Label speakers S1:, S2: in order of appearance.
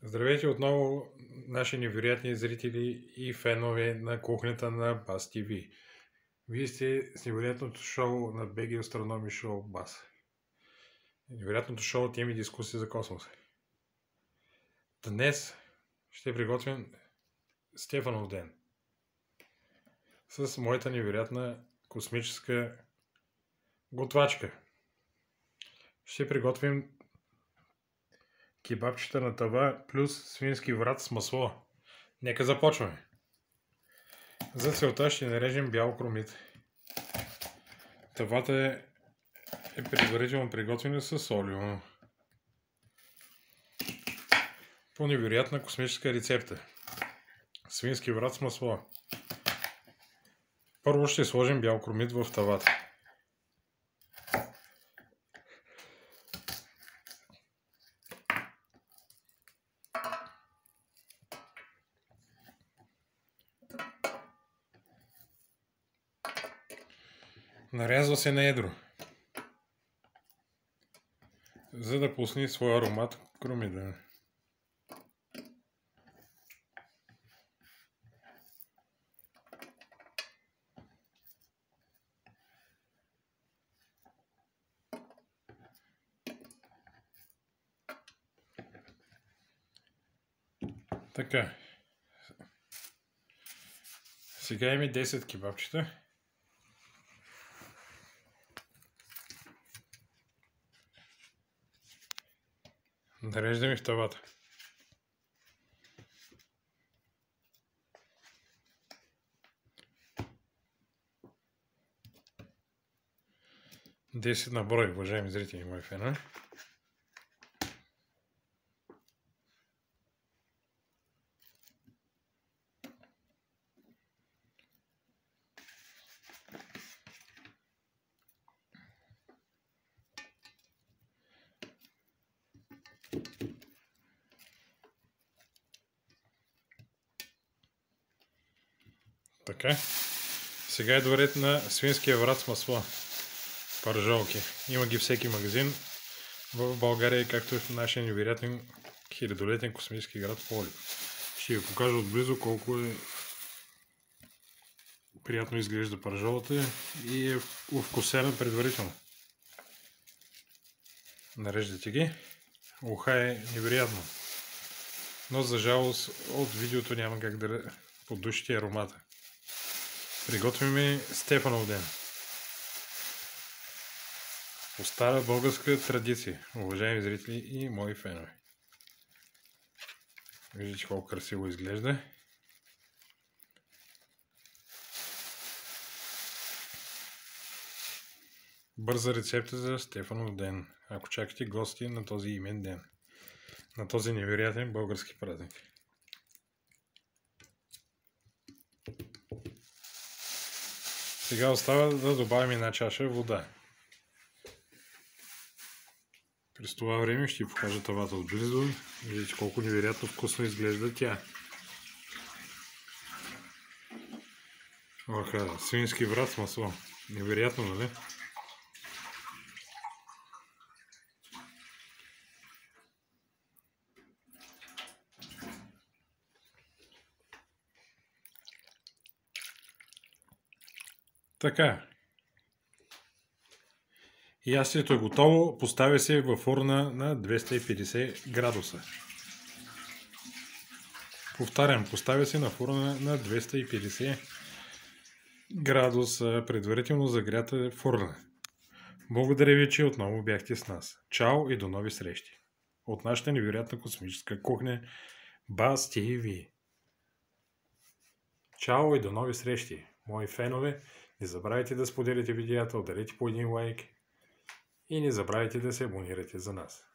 S1: Здравейте отново, наши невероятни зрители и фенове на кухнята на Бас ТВ. Вие сте с невероятното шоу на БГ Астрономи шоу Бас. Невероятното шоу теми и дискусии за космоса. Днес ще приготвим Стефанов ден с моята невероятна космическа готвачка. Ще приготвим кебабчета на тава плюс свински врат с масло. Нека започваме. За целта ще нарежем бял кромит. Тавата е предварително приготвена с олио. По невероятна космическа рецепта. Свински врат с масло. Първо ще сложим бял кромит в тавата. Нарязва се на едро, за да пусне своя аромат кромида. Така. Сега имаме 10 кебабчета. Нареждаме в тавата. Десет на брой, уважаеми зрители, мои фенове. Така. Сега е дворед на свинския врат с масло. Пържолки. Има ги всеки магазин в България, както и в нашия невероятен хилядолетен космически град Пловдив. Ще ви покажа отблизо колко е приятно изглежда пържолата и е овкусена предварително. Нареждате ги. Уха е невероятно. Но за жалост от видеото няма как да поддушите аромата. Приготвяме Стефанов ден. По стара българска традиция, уважаеми зрители и мои фенове. Виждате колко красиво изглежда. Бърза рецепта за Стефанов ден, ако чакате гости на този имен ден, на този невероятен български празник. Сега остава да добавим една чаша вода. През това време ще ви покажа тавата отблизо. Виждате колко невероятно вкусно изглежда тя. Оха, свински врат с масло. Невероятно, нали? Така. Ястието е готово. Поставя се във фурна на 250 градуса. Повтарям, поставя се на фурна на 250 градуса, предварително загрята фурна. Благодаря ви, че отново бяхте с нас. Чао и до нови срещи. От нашата невероятна космическа кухня Бас ТВ. Чао и до нови срещи, мои фенове. Не забравяйте да споделите видеята, ударете по един лайк и не забравяйте да се абонирате за нас.